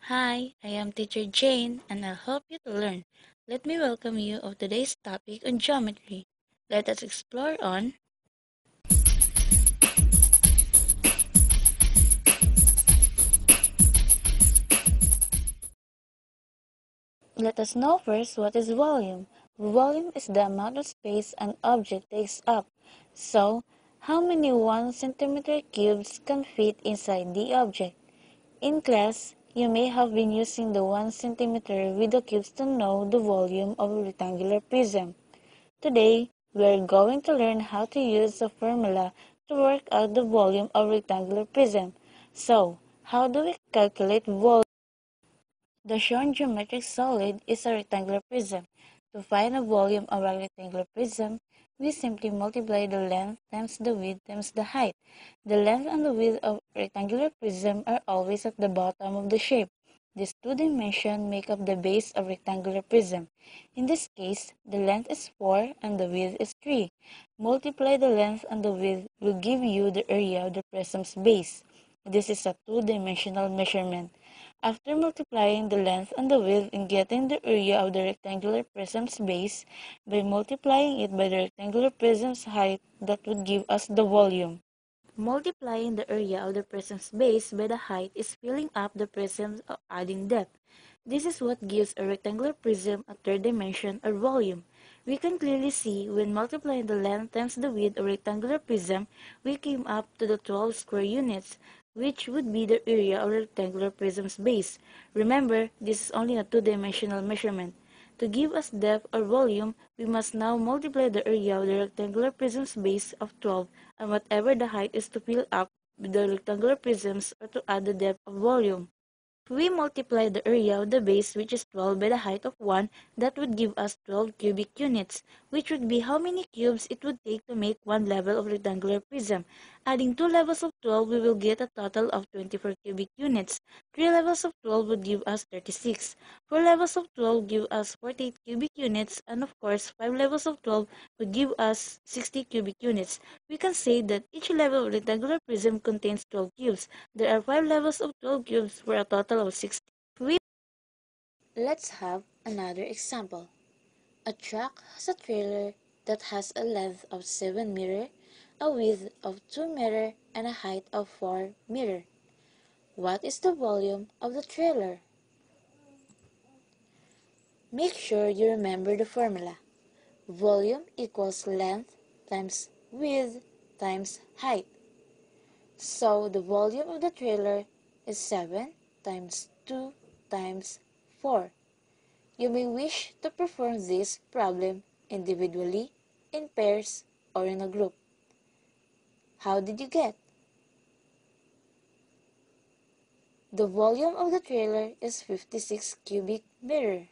Hi, I am teacher Jane and I'll help you to learn. Let me welcome you of today's topic on geometry. Let us explore on Let us know first what is volume. Volume is the amount of space an object takes up. So, how many 1 centimeter cubes can fit inside the object? In class, you may have been using the 1 centimeter with the cubes to know the volume of a rectangular prism. Today, we are going to learn how to use the formula to work out the volume of a rectangular prism. So, how do we calculate volume? The shown geometric solid is a rectangular prism. To find the volume of a rectangular prism, we simply multiply the length times the width times the height. The length and the width of a rectangular prism are always at the bottom of the shape. These two dimensions make up the base of rectangular prism. In this case, the length is 4 and the width is 3. Multiply the length and the width will give you the area of the prism's base. This is a two-dimensional measurement. After multiplying the length and the width and getting the area of the rectangular prism's base, by multiplying it by the rectangular prism's height, that would give us the volume. Multiplying the area of the prism's base by the height is filling up the prism or adding depth. This is what gives a rectangular prism a third dimension or volume. We can clearly see when multiplying the length times the width of a rectangular prism, we came up to the 12 square units, which would be the area of the rectangular prism's base. Remember, this is only a two-dimensional measurement. To give us depth or volume, we must now multiply the area of the rectangular prism's base of 12 and whatever the height is to fill up with the rectangular prisms or to add the depth of volume. If we multiply the area of the base, which is 12, by the height of 1, that would give us 12 cubic units, which would be how many cubes it would take to make one level of rectangular prism. Adding 2 levels of 12, we will get a total of 24 cubic units. 3 levels of 12 would give us 36. 4 levels of 12 give us 48 cubic units, and of course, 5 levels of 12 would give us 60 cubic units. We can say that each level of rectangular prism contains 12 cubes. There are 5 levels of 12 cubes for a total of 60. Let's have another example. A truck has a trailer that has a length of 7 meter, a width of 2 meter, and a height of 4 meter. What is the volume of the trailer? Make sure you remember the formula. Volume equals length times width times height. So the volume of the trailer is 7 times 2 times 4. You may wish to perform this problem individually, in pairs, or in a group. How did you get? The volume of the trailer is 56 cubic meter.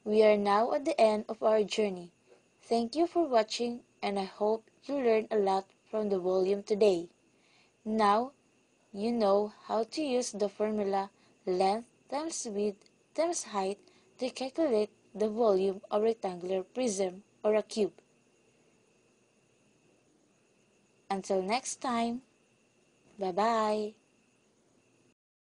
We are now at the end of our journey. Thank you for watching, and I hope you learned a lot from the volume today. Now, you know how to use the formula length times width times height to calculate the volume of a rectangular prism or a cube. Until next time, bye-bye.